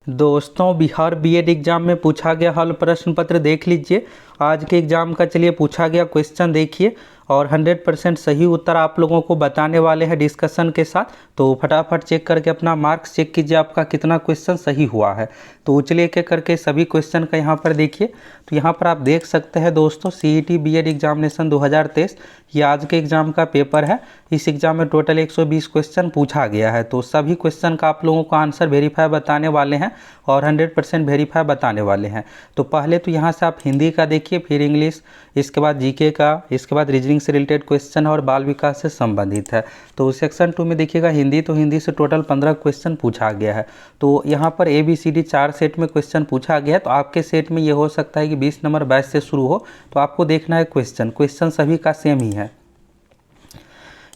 दोस्तों, Bihar BEd exam में पूछा गया हल प्रश्न पत्र देख लीजिए। आज के एग्जाम का चलिए पूछा गया क्वेश्चन देखिए और 100% सही उत्तर आप लोगों को बताने वाले हैं डिस्कशन के साथ। तो फटाफट चेक करके अपना मार्क्स चेक कीजिए आपका कितना क्वेश्चन सही हुआ है। तो चलिए एक एक करके सभी क्वेश्चन का यहाँ पर देखिए। तो यहाँ पर आप देख सकते हैं दोस्तों, सीईटी बीएड एग्जामिनेशन 2023 ये आज के एग्जाम का पेपर है। इस एग्जाम में टोटल 120 क्वेश्चन पूछा गया है। तो सभी क्वेश्चन का आप लोगों को आंसर वेरीफाई बताने वाले हैं और 100% वेरीफाई बताने वाले हैं। तो पहले तो यहाँ से आप हिंदी का देखिए, फिर इंग्लिश, इसके बाद जीके का, इसके बाद रीजनिंग से रिलेटेड क्वेश्चन और बाल विकास से संबंधित है। तो सेक्शन 2 में देखिएगा हिंदी, तो हिंदी से टोटल 15 क्वेश्चन पूछा गया है। तो यहाँ पर ABCD 4 सेट में क्वेश्चन पूछा गया है। तो आपके सेट में ये हो सकता है कि 20 नंबर बैच से शुरू हो। तो आपको देखना है क्वेश्चन सभी का सेम ही है।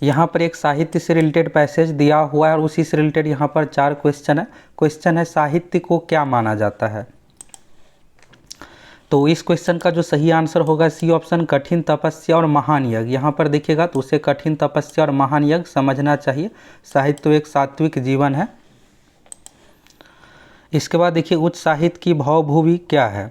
यहाँ पर एक साहित्य से रिलेटेड पैसेज दिया हुआ है और उसी से रिलेटेड यहाँ पर 4 क्वेश्चन है। क्वेश्चन है साहित्य को क्या माना जाता है। तो इस क्वेश्चन का जो सही आंसर होगा सी ऑप्शन, कठिन तपस्या और महान यज्ञ। यहाँ पर देखिएगा तो उसे कठिन तपस्या और महान यज्ञ समझना चाहिए। साहित्य तो एक सात्विक जीवन है। इसके बाद देखिए उच्च साहित्य की भावभूमि क्या है।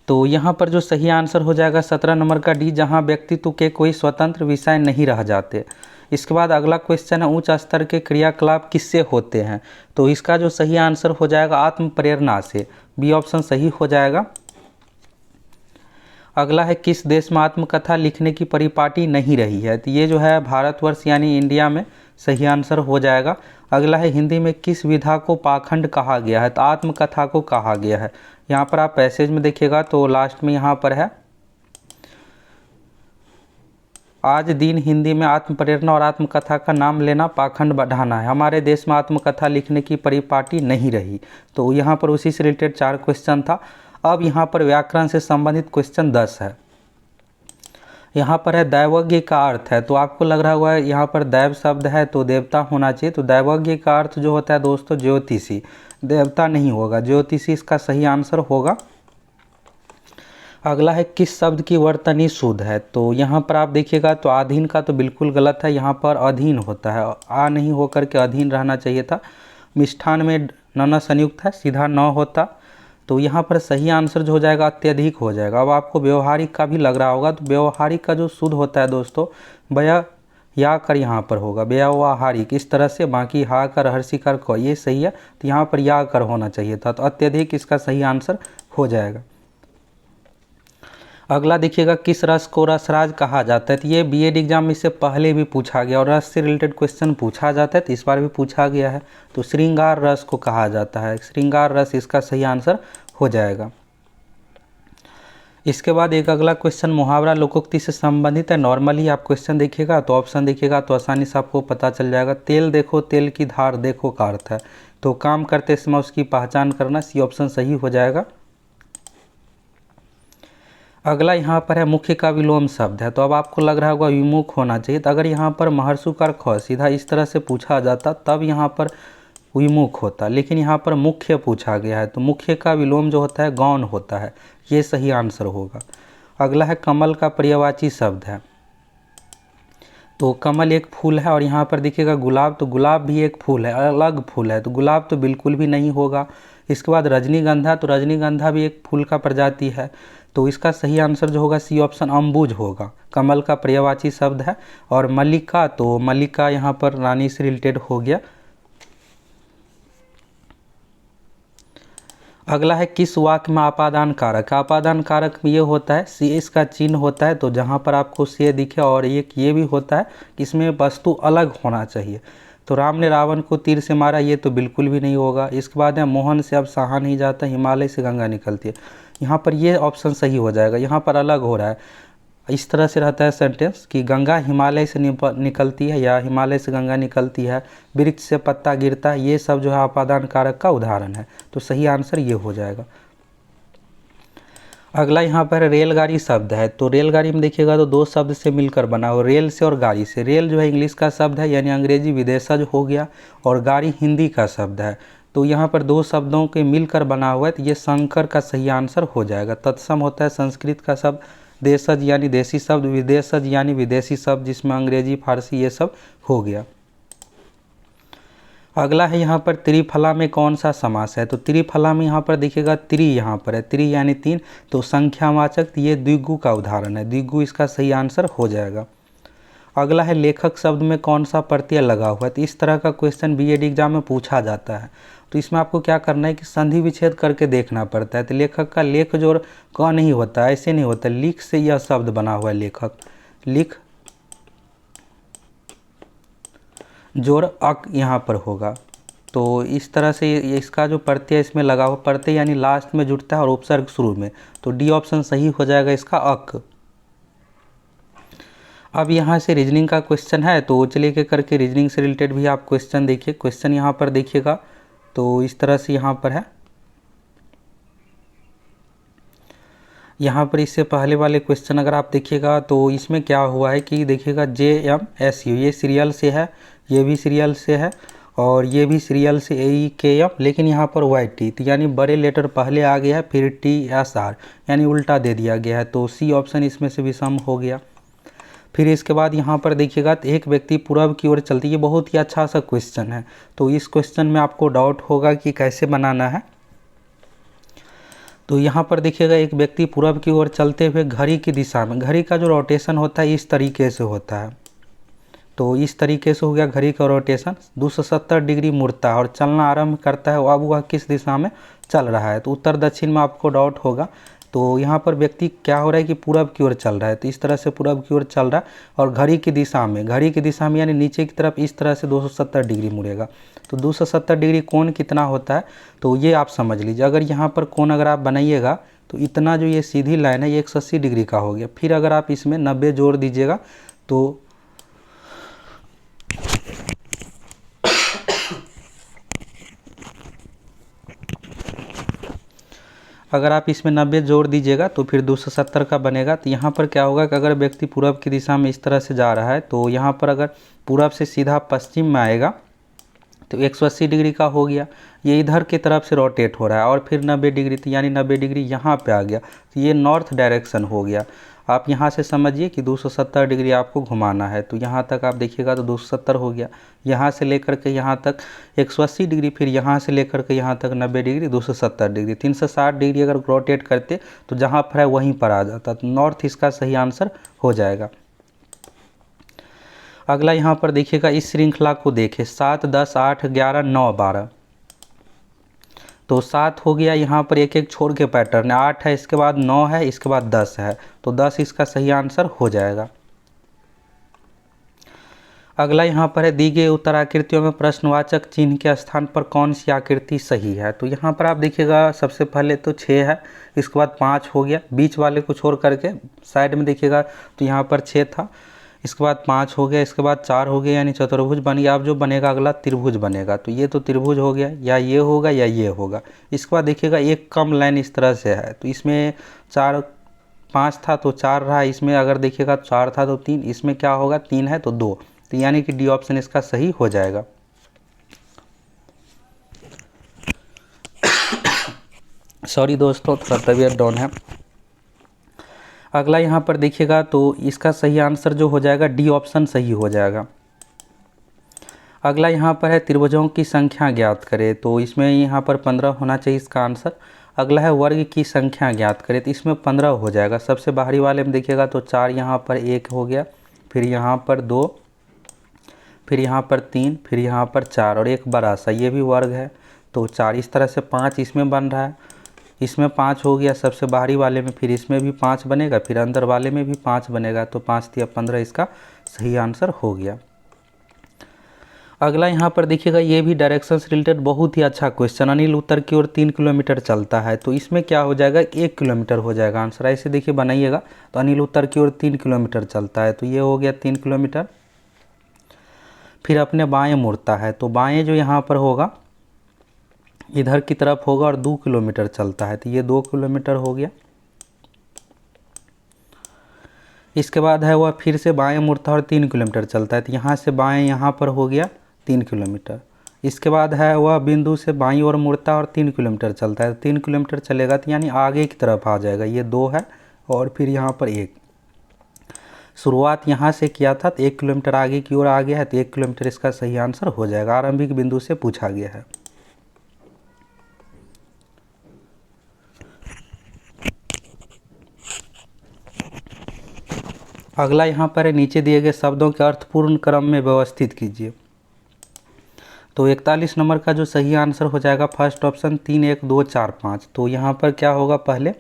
तो यहाँ पर जो सही आंसर हो जाएगा 17 नंबर का डी, जहाँ व्यक्तित्व के कोई स्वतंत्र विषय नहीं रह जाते। इसके बाद अगला क्वेश्चन है उच्च स्तर के क्रियाकलाप किससे होते हैं। तो इसका जो सही आंसर हो जाएगा आत्म प्रेरणा से, बी ऑप्शन सही हो जाएगा। अगला है किस देश में आत्मकथा लिखने की परिपाटी नहीं रही है। तो ये जो है भारतवर्ष यानी इंडिया में सही आंसर हो जाएगा। अगला है हिंदी में किस विधा को पाखंड कहा गया है। तो आत्मकथा को कहा गया है। यहाँ पर आप पैसेज में देखिएगा तो लास्ट में यहाँ पर है आज दिन हिंदी में आत्म प्रेरणा और आत्मकथा का नाम लेना पाखंड बढ़ाना है। हमारे देश में आत्मकथा लिखने की परिपाटी नहीं रही। तो यहाँ पर उसी से रिलेटेड 4 क्वेश्चन था। अब यहाँ पर व्याकरण से संबंधित क्वेश्चन 10 है। यहाँ पर है दैवज्ञ का अर्थ है। तो आपको लग रहा होगा यहाँ पर दैव शब्द है तो देवता होना चाहिए। तो दैवज्ञ का अर्थ जो होता है दोस्तों ज्योतिषी, देवता नहीं होगा, ज्योतिषी इसका सही आंसर होगा। अगला है किस शब्द की वर्तनी शुद्ध है। तो यहाँ पर आप देखिएगा तो अधीन का तो बिल्कुल गलत है। यहाँ पर अधीन होता है, आ नहीं होकर के अधीन रहना चाहिए था। मिष्ठान में न संयुक्त है, सीधा न होता। तो यहाँ पर सही आंसर जो हो जाएगा अत्यधिक हो जाएगा। अब आपको व्यवहारिक का भी लग रहा होगा। तो व्यवहारिक का जो शुद्ध होता है दोस्तों व्यय या कर यहाँ पर होगा, व्यवहारिक इस तरह से। बाकी हा कर हर्षी कर को ये सही है। तो यहाँ पर या कर होना चाहिए था। तो अत्यधिक इसका सही आंसर हो जाएगा। अगला देखिएगा किस रस को रसराज कहा जाता है। तो ये बीएड एग्जाम में इससे पहले भी पूछा गया और रस से रिलेटेड क्वेश्चन पूछा जाता है। तो इस बार भी पूछा गया है। तो श्रृंगार रस को कहा जाता है, श्रृंगार रस इसका सही आंसर हो जाएगा। इसके बाद एक अगला क्वेश्चन मुहावरा लोकोक्ति से संबंधित है। नॉर्मली आप क्वेश्चन देखिएगा तो ऑप्शन देखिएगा तो आसानी से आपको पता चल जाएगा। तेल देखो तेल की धार देखो का अर्थ है। तो काम करते समय उसकी पहचान करना, सी ऑप्शन सही हो जाएगा। अगला यहाँ पर है मुख्य का विलोम शब्द है। तो अब आपको लग रहा होगा विमुख होना चाहिए। तो अगर यहाँ पर महर्षु का ख सीधा इस तरह से पूछा जाता तब यहाँ पर विमुख होता, लेकिन यहाँ पर मुख्य पूछा गया है। तो मुख्य का विलोम जो होता है गौण होता है, ये सही आंसर होगा। अगला है कमल का पर्यायवाची शब्द है। तो कमल एक फूल है और यहाँ पर देखिएगा गुलाब, तो गुलाब भी एक फूल है, अलग फूल है। तो गुलाब तो बिल्कुल भी नहीं होगा। इसके बाद रजनीगंधा, तो रजनीगंधा भी एक फूल का प्रजाति है। तो इसका सही आंसर जो होगा सी ऑप्शन अम्बुज होगा। कमल का पर्यायवाची शब्द है। और मल्लिका, तो मल्लिका यहाँ पर रानी से रिलेटेड हो गया। अगला है किस वाक्य में आपादान कारक। आपादान कारक में ये होता है सी इसका चिन्ह होता है। तो जहाँ पर आपको से दिखे और एक ये भी होता है इसमें वस्तु अलग होना चाहिए। तो राम ने रावण को तीर से मारा, ये तो बिल्कुल भी नहीं होगा। इसके बाद है मोहन से अब सहा नहीं जाता, हिमालय से गंगा निकलती है। यहाँ पर ये ऑप्शन सही हो जाएगा। यहाँ पर अलग हो रहा है, इस तरह से रहता है सेंटेंस कि गंगा हिमालय से निकलती है या हिमालय से गंगा निकलती है, वृक्ष से पत्ता गिरता है, ये सब जो है आपादान कारक का उदाहरण है। तो सही आंसर ये हो जाएगा। अगला यहाँ पर रेलगाड़ी शब्द है। तो रेलगाड़ी में देखिएगा तो 2 शब्द से मिलकर बना हो, रेल से और गाड़ी से। रेल जो है इंग्लिश का शब्द है यानी अंग्रेजी विदेशज हो गया, और गाड़ी हिंदी का शब्द है। तो यहाँ पर 2 शब्दों के मिलकर बना हुआ है। तो ये शंकर का सही आंसर हो जाएगा। तत्सम होता है संस्कृत का शब्द, देशज यानी देसी शब्द, विदेशज यानी विदेशी शब्द जिसमें अंग्रेजी फारसी ये सब हो गया। अगला है यहाँ पर त्रिफला में कौन सा समास है, तो त्रिफला में यहाँ पर देखिएगा त्रि यहाँ पर है, त्रि यानी 3, तो संख्यावाचक, तो ये द्विगु का उदाहरण है, द्विगु इसका सही आंसर हो जाएगा। अगला है लेखक शब्द में कौन सा प्रत्यय लगा हुआ है, तो इस तरह का क्वेश्चन बीएड एग्जाम में पूछा जाता है। तो इसमें आपको क्या करना है कि संधि विच्छेद करके देखना पड़ता है। तो लेखक का लेख जोड़ क नहीं होता, ऐसे नहीं होता, लिख से यह शब्द बना हुआ है लेखक, लिख जोड़ अक यहाँ पर होगा। तो इस तरह से इसका जो प्रत्यय इसमें लगा हुआ, प्रत्यय यानी लास्ट में जुड़ता है और उपसर्ग शुरू में, तो डी ऑप्शन सही हो जाएगा इसका अक। अब यहाँ से रीजनिंग का क्वेश्चन है, तो चलिए के करके रीजनिंग से रिलेटेड भी आप क्वेश्चन देखिए। क्वेश्चन यहाँ पर देखिएगा तो इस तरह से यहाँ पर है, यहाँ पर इससे पहले वाले क्वेश्चन अगर आप देखिएगा तो इसमें क्या हुआ है कि देखिएगा JMSU ये सीरियल से है, ये भी सीरियल से है और ये भी सीरियल से AEKM, लेकिन यहाँ पर YT, तो यानी बड़े लेटर पहले आ गया है, फिर TSR यानी उल्टा दे दिया गया है, तो C ऑप्शन इसमें से भी सम हो गया। फिर इसके बाद यहाँ पर देखिएगा तो एक व्यक्ति पूर्व की ओर चलती, ये बहुत ही अच्छा सा क्वेश्चन है। तो इस क्वेश्चन में आपको डाउट होगा कि कैसे बनाना है। तो यहाँ पर देखिएगा एक व्यक्ति पूर्व की ओर चलते हुए घड़ी की दिशा में, घड़ी का जो रोटेशन होता है इस तरीके से होता है, तो इस तरीके से हो गया घड़ी का रोटेशन, 270 डिग्री मुड़ता है और चलना आरंभ करता है। अब वह किस दिशा में चल रहा है, तो उत्तर दक्षिण में आपको डाउट होगा। तो यहाँ पर व्यक्ति क्या हो रहा है कि पूरब की ओर चल रहा है, तो इस तरह से पूरब की ओर चल रहा है और घड़ी की दिशा में यानी नीचे की तरफ इस तरह से 270 डिग्री मुड़ेगा। तो 270 डिग्री कोण कितना होता है, तो ये आप समझ लीजिए। अगर यहाँ पर कोण अगर आप बनाइएगा तो इतना जो ये सीधी लाइन है ये 180 डिग्री का हो गया। फिर अगर आप इसमें 90 जोड़ दीजिएगा तो अगर आप इसमें 90 जोड़ दीजिएगा तो फिर 270 का बनेगा। तो यहाँ पर क्या होगा कि अगर व्यक्ति पूरब की दिशा में इस तरह से जा रहा है तो यहाँ पर अगर पूरब से सीधा पश्चिम में आएगा तो 180 डिग्री का हो गया, ये इधर की तरफ से रोटेट हो रहा है और फिर 90 डिग्री, तो यानी 90 डिग्री यहाँ पे आ गया, तो ये नॉर्थ डायरेक्शन हो गया। आप यहाँ से समझिए कि 270 डिग्री आपको घुमाना है, तो यहाँ तक आप देखिएगा तो 270 हो गया, यहाँ से लेकर के यहाँ तक 180 डिग्री, फिर यहाँ से लेकर के यहाँ तक 90 डिग्री, 270 डिग्री, 360 डिग्री अगर रोटेट करते तो जहाँ पर है वहीं पर आ जाता, तो नॉर्थ इसका सही आंसर हो जाएगा। अगला यहाँ पर देखिएगा इस श्रृंखला को देखें, 7, 10, 8, 11, 9, 12, तो 7 हो गया, यहाँ पर एक एक छोड़ के पैटर्न है, 8 है, इसके बाद 9 है, इसके बाद 10 है, तो 10 इसका सही आंसर हो जाएगा। अगला यहाँ पर है दी गई उत्तराकृतियों में प्रश्नवाचक चिन्ह के स्थान पर कौन सी आकृति सही है, तो यहाँ पर आप देखिएगा सबसे पहले तो 6 है, इसके बाद 5 हो गया, बीच वाले को छोड़ करके साइड में देखिएगा तो यहाँ पर 6 था, इसके बाद 5 हो गया, इसके बाद 4 हो गया, यानी चतुर्भुज बन गया। अब जो बनेगा अगला त्रिभुज बनेगा, तो ये तो त्रिभुज हो गया, या ये होगा या ये होगा। इसके बाद देखिएगा एक कम लाइन इस तरह से है, तो इसमें 4 5 था तो 4 रहा, इसमें अगर देखिएगा 4 था तो 3, इसमें क्या होगा 3 है तो 2, तो यानी कि डी ऑप्शन इसका सही हो जाएगा। सॉरी दोस्तों, थोड़ा तबीयत डाउन है। अगला यहाँ पर देखिएगा तो इसका सही आंसर जो हो जाएगा डी ऑप्शन सही हो जाएगा। अगला यहाँ पर है त्रिभुजों की संख्या ज्ञात करें, तो इसमें यहाँ पर 15 होना चाहिए इसका आंसर। अगला है वर्ग की संख्या ज्ञात करें, तो इसमें 15 हो जाएगा। सबसे बाहरी वाले में देखिएगा तो 4 यहाँ पर 1 हो गया, फिर यहाँ पर 2, फिर यहाँ पर 3, फिर यहाँ पर 4 और एक बड़ा सा ये भी वर्ग है, तो 4, इस तरह से 5 इसमें बन रहा है, इसमें 5 हो गया सबसे बाहरी वाले में, फिर इसमें भी 5 बनेगा, फिर अंदर वाले में भी 5 बनेगा, तो 5 या 15 इसका सही आंसर हो गया। अगला यहाँ पर देखिएगा ये भी डायरेक्शन से रिलेटेड बहुत ही अच्छा क्वेश्चन, अनिल उत्तर की ओर 3 किलोमीटर चलता है, तो इसमें क्या हो जाएगा 1 किलोमीटर हो जाएगा आंसर। ऐसे देखिए बनाइएगा, तो अनिल उत्तर की ओर 3 किलोमीटर चलता है, तो ये हो गया 3 किलोमीटर। फिर अपने बाएँ मुड़ता है, तो बाएँ जो यहाँ पर होगा इधर की तरफ होगा और 2 किलोमीटर चलता है, तो ये 2 किलोमीटर हो गया। इसके बाद है वह फिर से बाएं मुड़ता है और 3 किलोमीटर चलता है, तो यहाँ से बाएं यहाँ पर हो गया 3 किलोमीटर। इसके बाद है वह बिंदु से बाईं ओर मुड़ता है और 3 किलोमीटर चलता है, 3 किलोमीटर चलेगा तो यानी आगे की तरफ आ जाएगा, ये 2 है और फिर यहाँ पर 1, शुरुआत यहाँ से किया था तो 1 किलोमीटर आगे की ओर आ गया है, तो 1 किलोमीटर इसका सही आंसर हो जाएगा। आरंभिक बिंदु से पूछा गया है। अगला यहाँ पर है, नीचे दिए गए शब्दों के अर्थपूर्ण क्रम में व्यवस्थित कीजिए। तो 41 नंबर का जो सही आंसर हो जाएगा फर्स्ट ऑप्शन 3 1 2 4 5। तो यहाँ पर क्या होगा, पहले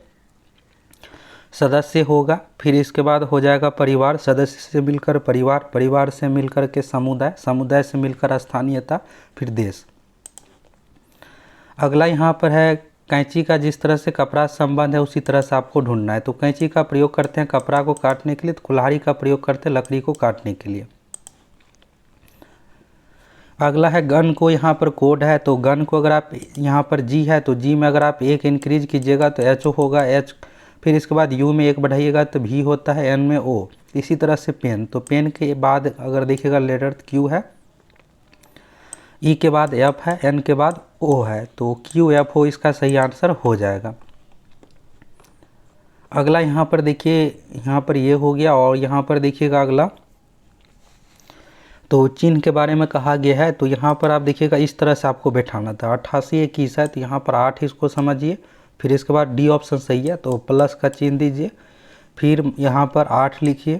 सदस्य होगा, फिर इसके बाद हो जाएगा परिवार, सदस्य से मिलकर परिवार, परिवार से मिलकर के समुदाय, समुदाय से मिलकर स्थानीयता, फिर देश। अगला यहाँ पर है, कैंची का जिस तरह से कपड़ा संबंध है उसी तरह से आपको ढूंढना है। तो कैंची का प्रयोग करते हैं कपड़ा को काटने के लिए, तो कुल्हाड़ी का प्रयोग करते हैं लकड़ी को काटने के लिए। अगला है गन को यहाँ पर कोड है, तो गन को अगर आप यहाँ पर जी है तो जी में अगर आप 1 इंक्रीज कीजिएगा तो एच होगा एच, फिर इसके बाद यू में 1 बढ़ाइएगा तो भी होता है, एन में ओ। इसी तरह से पेन, तो पेन के बाद अगर देखिएगा लेटर क्यू है, ई के बाद एफ है, एन के बाद ओ है, तो क्यू एफ ओ इसका सही आंसर हो जाएगा। अगला यहाँ पर देखिए, यहाँ पर ये हो गया, और यहाँ पर देखिएगा अगला तो चिन्ह के बारे में कहा गया है। तो यहाँ पर आप देखिएगा इस तरह से आपको बैठाना था, 88 21 है तो यहाँ पर 8 इसको समझिए, फिर इसके बाद डी ऑप्शन सही है तो प्लस का चिन्ह दीजिए, फिर यहाँ पर 8 लिखिए,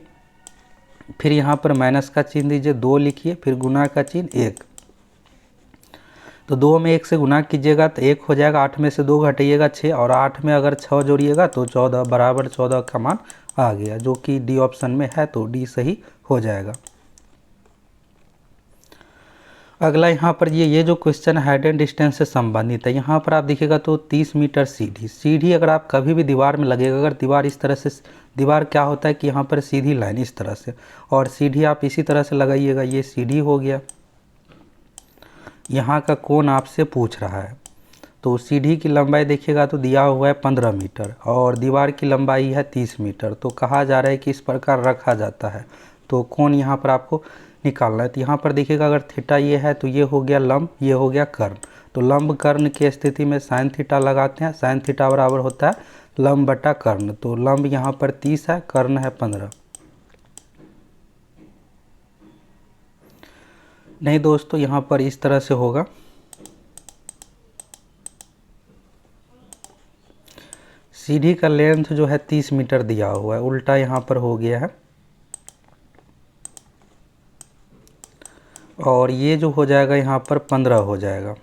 फिर यहाँ पर माइनस का चिन्ह दीजिए, 2 लिखिए, फिर गुना का चिन्ह 1। तो 2 में 1 से गुना कीजिएगा तो 1 हो जाएगा, 8 में से 2 घटाइएगा 6, और 8 में अगर 6 जोड़िएगा तो 14 बराबर 14 का मान आ गया, जो कि डी ऑप्शन में है, तो डी सही हो जाएगा। अगला यहाँ पर ये जो क्वेश्चन हाइट एंड डिस्टेंस से संबंधित है। यहाँ पर आप देखिएगा तो 30 मीटर सीढ़ी, सीढ़ी अगर आप कभी भी दीवार में लगेगा, अगर दीवार इस तरह से, दीवार क्या होता है कि यहाँ पर सीधी लाइन इस तरह से, और सीढ़ी आप इसी तरह से लगाइएगा, ये सीढ़ी हो गया। यहाँ का कोण आपसे पूछ रहा है, तो सीढ़ी की लंबाई देखिएगा तो दिया हुआ है 15 मीटर और दीवार की लंबाई है 30 मीटर। तो कहा जा रहा है कि इस प्रकार रखा जाता है, तो कोण यहाँ पर आपको निकालना है। तो यहाँ पर देखिएगा अगर थीटा ये है तो ये हो गया लंब, ये हो गया कर्ण। तो लंब कर्ण की स्थिति में साइन थीटा लगाते हैं, साइन थीटा बराबर होता है लंब बटा कर्ण। तो लंब यहाँ पर 30 है, कर्ण है 15। नहीं दोस्तों, यहाँ पर इस तरह से होगा, सीढ़ी का लेंथ जो है 30 मीटर दिया हुआ है, उल्टा यहाँ पर हो गया है, और ये जो हो जाएगा यहाँ पर 15 हो जाएगा।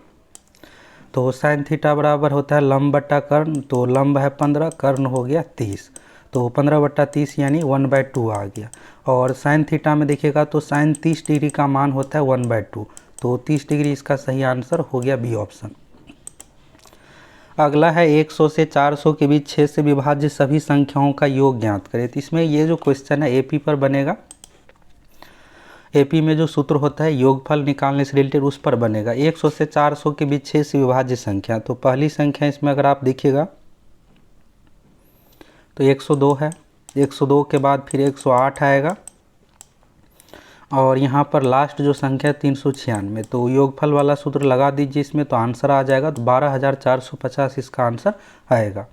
तो साइन थीटा बराबर होता है लंब बटा कर्ण, तो लंब है 15, कर्ण हो गया 30, तो 15 बटा 30 यानी 1/2 आ गया। और साइन थीटा में देखिएगा तो साइन 30 डिग्री का मान होता है 1/2, तो 30 डिग्री इसका सही आंसर हो गया बी ऑप्शन। अगला है 100 से 400 के बीच 6 से विभाज्य सभी संख्याओं का योग ज्ञात करें। तो इसमें ये जो क्वेश्चन है एपी पर बनेगा, एपी में जो सूत्र होता है योगफल निकालने से रिलेटेड उस पर बनेगा। 100 से 400 के बीच 6 से विभाज्य संख्या, तो पहली संख्या इसमें अगर आप देखिएगा तो 102 है, 102 के बाद फिर 108 आएगा, और यहाँ पर लास्ट जो संख्या 396, तो योगफल वाला सूत्र लगा दीजिए इसमें, तो आंसर आ जाएगा, तो 12,450 इसका आंसर आएगा।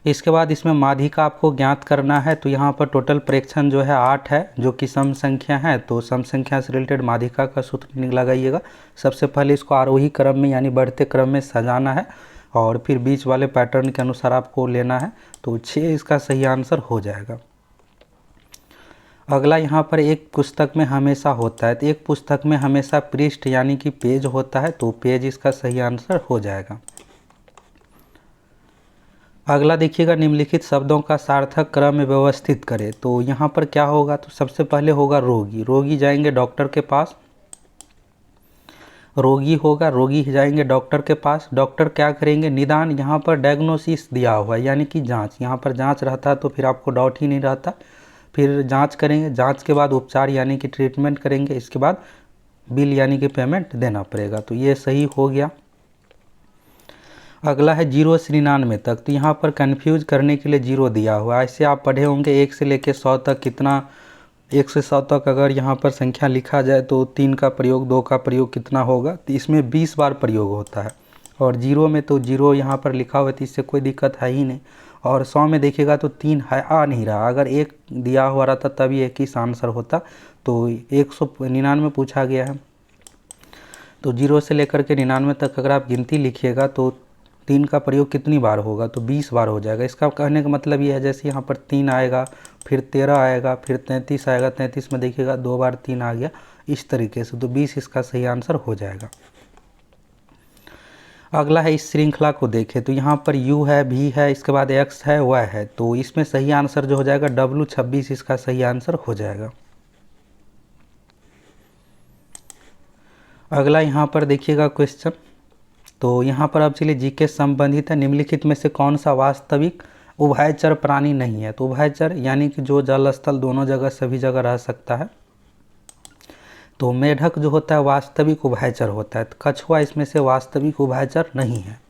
इसके बाद इसमें माध्यिका आपको ज्ञात करना है। तो यहाँ पर टोटल प्रेक्षण जो है 8 है, जो कि सम संख्या है, तो सम संख्या से रिलेटेड माध्यिका का सूत्र लगाइएगा। सबसे पहले इसको आरोही क्रम में यानी बढ़ते क्रम में सजाना है, और फिर बीच वाले पैटर्न के अनुसार आपको लेना है, तो 6 इसका सही आंसर हो जाएगा। अगला यहाँ पर एक पुस्तक में हमेशा होता है, तो एक पुस्तक में हमेशा पृष्ठ यानी कि पेज होता है, तो पेज इसका सही आंसर हो जाएगा। अगला देखिएगा निम्नलिखित शब्दों का सार्थक क्रम में व्यवस्थित करें। तो यहाँ पर क्या होगा, तो सबसे पहले होगा रोगी, रोगी जाएंगे डॉक्टर के पास, रोगी होगा, रोगी जाएंगे डॉक्टर के पास, डॉक्टर क्या करेंगे निदान, यहाँ पर डायग्नोसिस दिया हुआ है यानी कि जांच, यहाँ पर जांच रहता है तो फिर आपको डाउट ही नहीं रहता, फिर जांच करेंगे, जांच के बाद उपचार यानी कि ट्रीटमेंट करेंगे, इसके बाद बिल यानी कि पेमेंट देना पड़ेगा, तो ये सही हो गया। अगला है 0 से 99 तक, तो यहाँ पर कंफ्यूज करने के लिए 0 दिया हुआ है। ऐसे आप पढ़े होंगे 1 से लेकर 100 तक कितना, 1 से 100 तक अगर यहाँ पर संख्या लिखा जाए तो 3 का प्रयोग 2 का प्रयोग कितना होगा, तो इसमें 20 बार प्रयोग होता है, और 0 में तो 0 यहाँ पर लिखा हुआ है तो इससे कोई दिक्कत है ही नहीं। और 100 में देखिएगा तो 3 है, आ नहीं रहा। अगर 1 दिया हुआ रहता तभी 1 ही आंसर होता। तो 199 पूछा गया है, तो 0 से लेकर के 99 तक अगर आप गिनती लिखिएगा तो 3 का प्रयोग कितनी बार होगा, तो 20 बार हो जाएगा। इसका कहने का मतलब ये है, जैसे यहाँ पर 3 आएगा, फिर 13 आएगा, फिर 33 आएगा, 33 में देखिएगा 2 बार 3 आ गया, इस तरीके से। तो 20 इसका सही आंसर हो जाएगा। अगला है, इस श्रृंखला को देखें तो यहाँ पर U है, V है, इसके बाद X है, Y है। तो इसमें सही आंसर जो हो जाएगा W26 इसका सही आंसर हो जाएगा। अगला यहाँ पर देखिएगा क्वेश्चन, तो यहाँ पर अब चलिए जीके संबंधित है। निम्नलिखित में से कौन सा वास्तविक उभयचर प्राणी नहीं है? तो उभयचर यानी कि जो जल स्थल दोनों जगह सभी जगह रह सकता है। तो मेढक जो होता है वास्तविक उभयचर होता है। कछुआ इसमें से वास्तविक उभयचर नहीं है।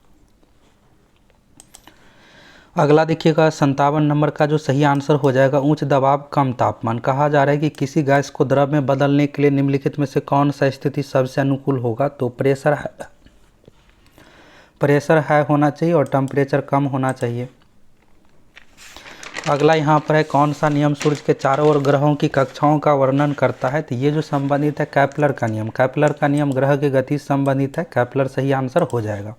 अगला देखिएगा 57 नंबर का जो सही आंसर हो जाएगा, उच्च दबाव कम तापमान। कहा जा रहा है कि किसी गैस को द्रव में बदलने के लिए निम्नलिखित में से कौन सा स्थिति सबसे अनुकूल होगा? तो प्रेशर हाई होना चाहिए और टेम्परेचर कम होना चाहिए। अगला यहाँ पर है, कौन सा नियम सूर्य के चारों ओर ग्रहों की कक्षाओं का वर्णन करता है? तो ये जो संबंधित है केपलर का नियम। केपलर का नियम ग्रह की गति से संबंधित है। केपलर सही आंसर हो जाएगा।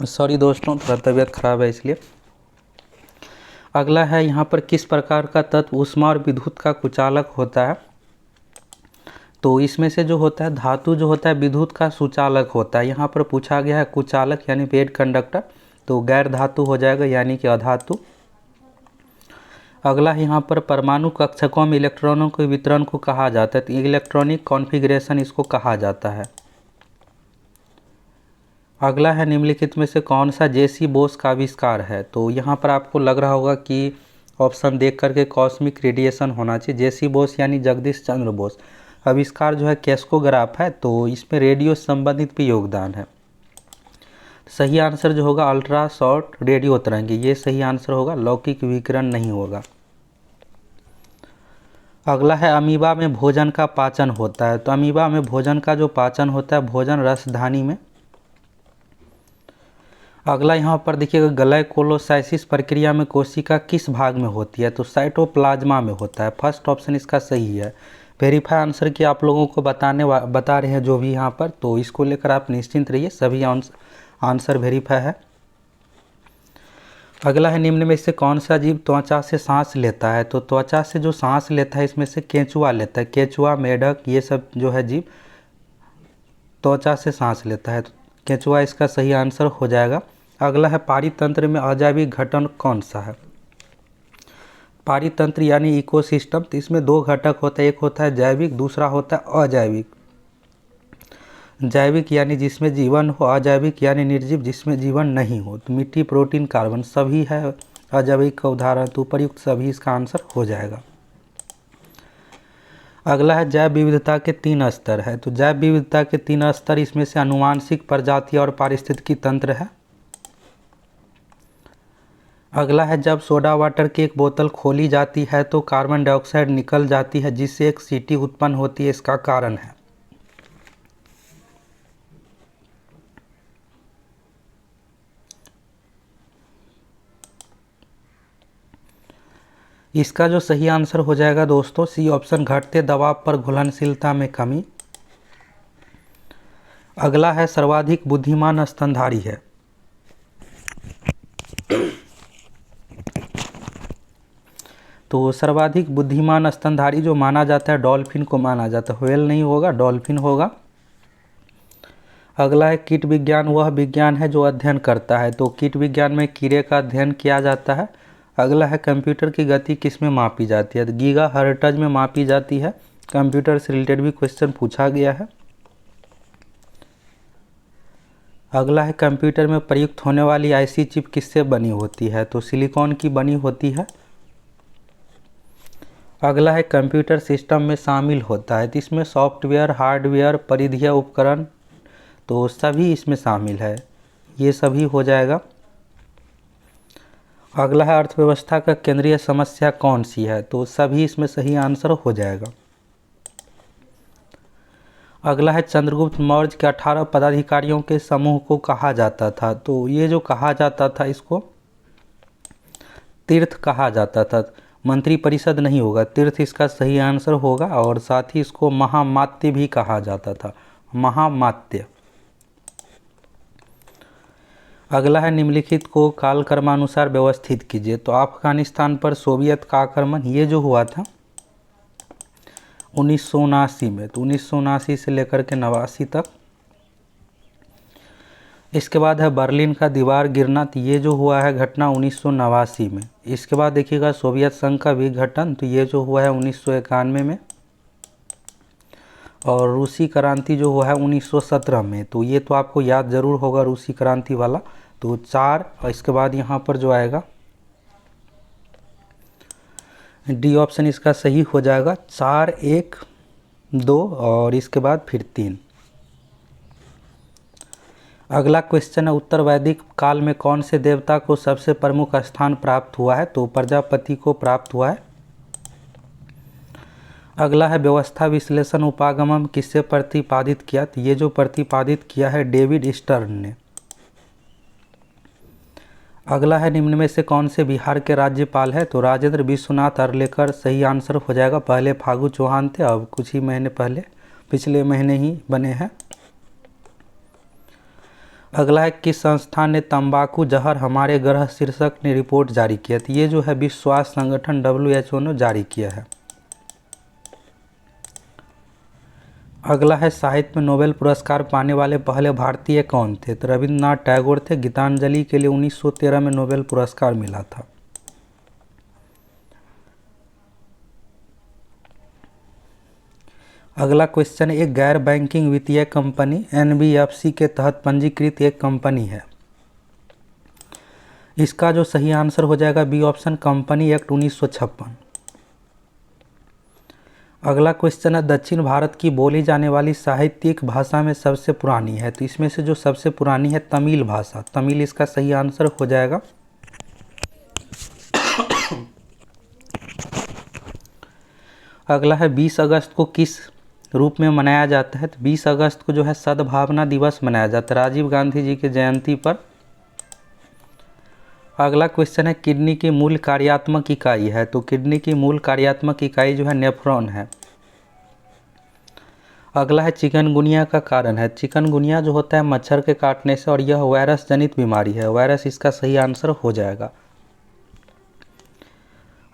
सॉरी दोस्तों, थोड़ा तबीयत खराब है इसलिए। अगला है, यहाँ पर किस प्रकार का तत्व ऊष्मा और विद्युत का कुचालक होता है? तो इसमें से जो होता है धातु जो होता है विद्युत का सुचालक होता है। यहाँ पर पूछा गया है कुचालक यानी पेड कंडक्टर, तो गैर धातु हो जाएगा यानी कि अधातु। अगला यहाँ पर परमाणु कक्षकों में इलेक्ट्रॉनों के वितरण को कहा जाता है। तो इलेक्ट्रॉनिक कॉन्फ़िगरेशन इसको कहा जाता है। अगला है, निम्नलिखित में से कौन सा जेसी बोस का आविष्कार है? तो यहाँ पर आपको लग रहा होगा कि ऑप्शन देख करके कॉस्मिक रेडिएशन होना चाहिए। जेसी बोस यानी जगदीश चंद्र बोस। आविष्कार जो है कैस्कोग्राफ है, तो इसमें रेडियो संबंधित भी योगदान है। सही आंसर जो होगा अल्ट्रा शॉर्ट रेडियो तरंगी, ये सही आंसर होगा, लौकिक विकिरण नहीं होगा। अगला है, अमीबा में भोजन का पाचन होता है। तो अमीबा में भोजन का जो पाचन होता है भोजन रसधानी में। अगला यहाँ पर देखिएगा, ग्लाइकोलाइसिस प्रक्रिया में कोशिका किस भाग में होती है? तो साइटोप्लाज्मा में होता है। फर्स्ट ऑप्शन इसका सही है। वेरीफाई आंसर की आप लोगों को बता रहे हैं जो भी यहाँ पर, तो इसको लेकर आप निश्चिंत रहिए, सभी आंसर वेरीफाई है। अगला है, निम्न में से कौन सा जीव त्वचा से सांस लेता है? तो त्वचा से जो सांस लेता है इसमें से केंचुआ लेता है। केंचुआ, मेढक, ये सब जो है जीव त्वचा से सांस लेता है। तो केंचुआ इसका सही आंसर हो जाएगा। अगला है, पारितंत्र में अजैविक घटक कौन सा है? पारितंत्र यानी इकोसिस्टम, तो इसमें 2 घटक होता है, एक होता है जैविक, दूसरा होता है अजैविक। जैविक यानी जिसमें जीवन हो, अजैविक यानी निर्जीव जिसमें जीवन नहीं हो। तो मिट्टी, प्रोटीन, कार्बन सभी है अजैविक का उदाहरण। तो उपयुक्त सभी इसका आंसर हो जाएगा। अगला है, जैव विविधता के 3 स्तर है। तो जैव विविधता के 3 स्तर इसमें से आनुवांशिक, प्रजाति और पारिस्थितिकी तंत्र है। अगला है, जब सोडा वाटर की एक बोतल खोली जाती है तो कार्बन डाइऑक्साइड निकल जाती है जिससे एक सीटी उत्पन्न होती है, इसका कारण है। इसका जो सही आंसर हो जाएगा दोस्तों सी ऑप्शन, घटते दबाव पर घुलनशीलता में कमी। अगला है, सर्वाधिक बुद्धिमान स्तनधारी है। तो सर्वाधिक बुद्धिमान स्तनधारी जो माना जाता है डॉल्फिन को माना जाता है। व्हेल नहीं होगा, डॉल्फिन होगा। अगला है, कीट विज्ञान वह विज्ञान है जो अध्ययन करता है। तो कीट विज्ञान में कीड़े का अध्ययन किया जाता है। अगला है, कंप्यूटर की गति किस में मापी जाती है? तो गीगा हर्ट्ज में मापी जाती है। कंप्यूटर से रिलेटेड भी क्वेश्चन पूछा गया है। अगला है, कंप्यूटर में प्रयुक्त होने वाली आईसी चिप किससे बनी होती है? तो सिलिकॉन की बनी होती है। अगला है, कंप्यूटर सिस्टम में शामिल होता है। तो इसमें सॉफ्टवेयर, हार्डवेयर, परिधीय उपकरण, तो सभी इसमें शामिल है, ये सभी हो जाएगा। अगला है, अर्थव्यवस्था का केंद्रीय समस्या कौन सी है? तो सभी इसमें सही आंसर हो जाएगा। अगला है चंद्रगुप्त मौर्य के 18 पदाधिकारियों के समूह को कहा जाता था। तो ये जो कहा जाता था इसको तीर्थ कहा जाता था, मंत्री परिषद नहीं होगा, तीर्थ इसका सही आंसर होगा। और साथ ही इसको महामात्य भी कहा जाता था, महामात्य। अगला है निम्नलिखित को कालक्रमानुसार व्यवस्थित कीजिए। तो अफगानिस्तान पर सोवियत का आक्रमण ये जो हुआ था 1979 में, तो 1979 से लेकर के 89 तक। इसके बाद है बर्लिन का दीवार गिरना, तो ये जो हुआ है घटना 1989 में। इसके बाद देखिएगा सोवियत संघ का विघटन, तो ये जो हुआ है 1991 में। और रूसी क्रांति जो हुआ है 1917 में, तो ये तो आपको याद जरूर होगा रूसी क्रांति वाला। तो 4, और इसके बाद यहाँ पर जो आएगा डी ऑप्शन इसका सही हो जाएगा, 4, 1, 2 और इसके बाद फिर 3। अगला क्वेश्चन है उत्तर वैदिक काल में कौन से देवता को सबसे प्रमुख स्थान प्राप्त हुआ है। तो प्रजापति को प्राप्त हुआ है। अगला है व्यवस्था विश्लेषण उपागमन किससे प्रतिपादित किया। तो ये जो प्रतिपादित किया है डेविड स्टर्न ने। अगला है निम्न में से कौन से बिहार के राज्यपाल है। तो राजेंद्र विश्वनाथ अर्लेकर सही आंसर हो जाएगा। पहले फागू चौहान थे, अब कुछ ही महीने पहले पिछले महीने ही बने हैं। अगला है किस संस्थान ने तंबाकू जहर हमारे ग्रह शीर्षक ने रिपोर्ट जारी किया। तो ये जो है विश्व स्वास्थ्य संगठन WHO ने जारी किया है। अगला है साहित्य में नोबेल पुरस्कार पाने वाले पहले भारतीय कौन थे। तो रविंद्रनाथ टैगोर थे। गीतांजलि के लिए 1913 में नोबेल पुरस्कार मिला था। अगला क्वेश्चन, एक गैर बैंकिंग वित्तीय कंपनी NBFC के तहत पंजीकृत एक कंपनी है। इसका जो सही आंसर हो जाएगा बी ऑप्शन, कंपनी एक्ट 1956। अगला क्वेश्चन है दक्षिण भारत की बोली जाने वाली साहित्यिक भाषा में सबसे पुरानी है। तो इसमें से जो सबसे पुरानी है तमिल भाषा, तमिल इसका सही आंसर हो जाएगा। अगला है 20 अगस्त को किस रूप में मनाया जाता है। तो 20 अगस्त को जो है सद्भावना दिवस मनाया जाता है, राजीव गांधी जी की जयंती पर। अगला क्वेश्चन है किडनी की मूल कार्यात्मक इकाई है। तो किडनी की मूल कार्यात्मक इकाई जो है नेफ्रॉन है। अगला है चिकनगुनिया का कारण है। चिकनगुनिया जो होता है मच्छर के काटने से, और यह वायरस जनित बीमारी है, वायरस इसका सही आंसर हो जाएगा।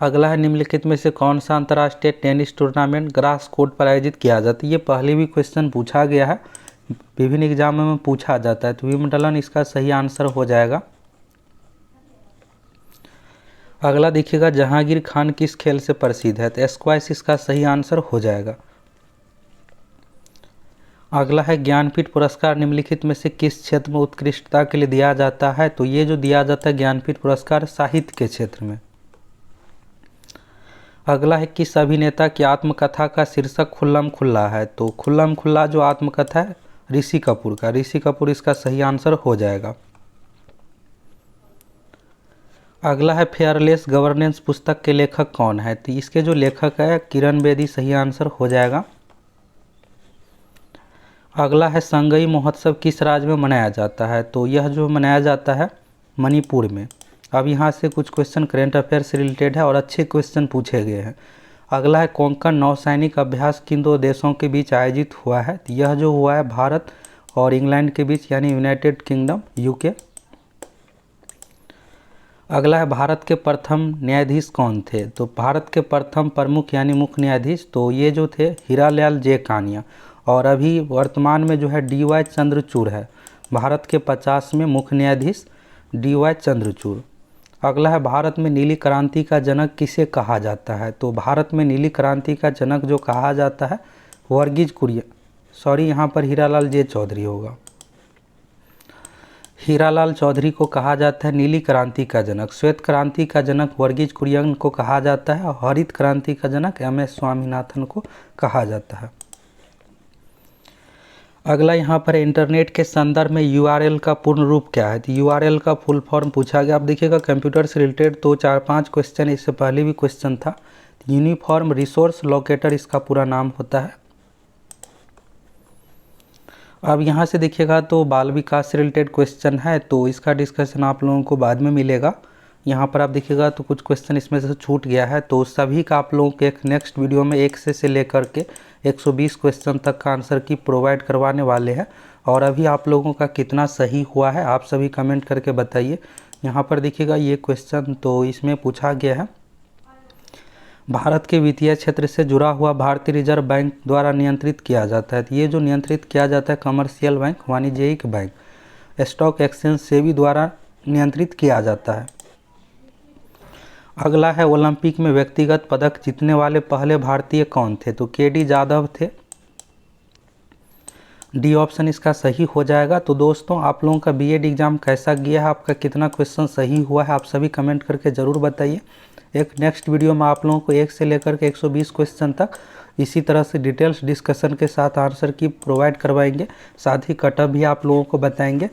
अगला है निम्नलिखित में से कौन सा अंतर्राष्ट्रीय टेनिस टूर्नामेंट ग्रास कोर्ट पर आयोजित किया जाता है। ये पहले भी क्वेश्चन पूछा गया है, विभिन्न एग्जाम में पूछा जाता है। तो विंबलडन इसका सही आंसर हो जाएगा। अगला देखिएगा जहांगीर खान किस खेल से प्रसिद्ध है। तो स्क्वैश इसका सही आंसर हो जाएगा। अगला है ज्ञानपीठ पुरस्कार निम्नलिखित में से किस क्षेत्र में उत्कृष्टता के लिए दिया जाता है। तो ये जो दिया जाता है ज्ञानपीठ पुरस्कार साहित्य के क्षेत्र में। अगला है किस अभिनेता की आत्मकथा का शीर्षक खुल्लम खुल्ला है। तो खुल्लम खुल्ला जो आत्मकथा है ऋषि कपूर का, ऋषि कपूर इसका सही आंसर हो जाएगा। अगला है फेयरलेस गवर्नेंस पुस्तक के लेखक कौन है। तो इसके जो लेखक है किरण बेदी सही आंसर हो जाएगा। अगला है संगई महोत्सव किस राज्य में मनाया जाता है। तो यह जो मनाया जाता है मणिपुर में। अब यहाँ से कुछ क्वेश्चन करेंट अफेयर से रिलेटेड है और अच्छे क्वेश्चन पूछे गए हैं। अगला है कोंकण नौसैनिक अभ्यास किन दो देशों के बीच आयोजित हुआ है। तो यह जो हुआ है भारत और इंग्लैंड के बीच, यानी यूनाइटेड किंगडम UK। अगला है भारत के प्रथम न्यायाधीश कौन थे। तो भारत के प्रथम प्रमुख यानी मुख्य न्यायाधीश तो ये जो थे हीरालाल जे कानिया, और अभी वर्तमान में जो है DY चंद्रचूड़ है। भारत के 50वें मुख्य न्यायाधीश DY चंद्रचूड़। अगला है भारत में नीली क्रांति का जनक किसे कहा जाता है। तो भारत में नीली क्रांति का जनक जो कहा जाता है वर्गीज कुरियन, सॉरी यहाँ पर हीरालाल जे चौधरी होगा। हीरालाल चौधरी को कहा जाता है नीली क्रांति का जनक। श्वेत क्रांति का जनक वर्गीज कुरियन को कहा जाता है, और हरित क्रांति का जनक MS स्वामीनाथन को कहा जाता है। अगला यहाँ पर इंटरनेट के संदर्भ में URL का पूर्ण रूप क्या है। तो URL का फुल फॉर्म पूछा गया। आप देखिएगा कंप्यूटर से रिलेटेड तो 4-5 क्वेश्चन, इससे पहले भी क्वेश्चन था। यूनिफॉर्म रिसोर्स लोकेटर इसका पूरा नाम होता है। अब यहाँ से देखिएगा तो बाल विकास से रिलेटेड क्वेश्चन है, तो इसका डिस्कशन आप लोगों को बाद में मिलेगा। यहाँ पर आप देखिएगा तो कुछ क्वेश्चन इसमें से छूट गया है, तो सभी का आप लोगों के एक नेक्स्ट वीडियो में 1 से लेकर के 120 क्वेश्चन तक का आंसर की प्रोवाइड करवाने वाले हैं। और अभी आप लोगों का कितना सही हुआ है आप सभी कमेंट करके बताइए। यहाँ पर देखिएगा ये क्वेश्चन तो इसमें पूछा गया है, भारत के वित्तीय क्षेत्र से जुड़ा हुआ भारतीय रिजर्व बैंक द्वारा नियंत्रित किया जाता है। तो ये जो नियंत्रित किया जाता है कमर्शियल बैंक, वाणिज्यिक बैंक, स्टॉक एक्सचेंज सेबी द्वारा नियंत्रित किया जाता है। अगला है ओलंपिक में व्यक्तिगत पदक जीतने वाले पहले भारतीय कौन थे? तो के डी जाधव थे। डी ऑप्शन इसका सही हो जाएगा। तो दोस्तों आप लोगों का बीएड एग्ज़ाम कैसा गया है, आपका कितना क्वेश्चन सही हुआ है, आप सभी कमेंट करके ज़रूर बताइए। एक नेक्स्ट वीडियो में आप लोगों को 1 से लेकर के 120 क्वेश्चन तक इसी तरह से डिटेल्स डिस्कशन के साथ आंसर की प्रोवाइड करवाएंगे, साथ ही कट ऑफ भी आप लोगों को बताएंगे।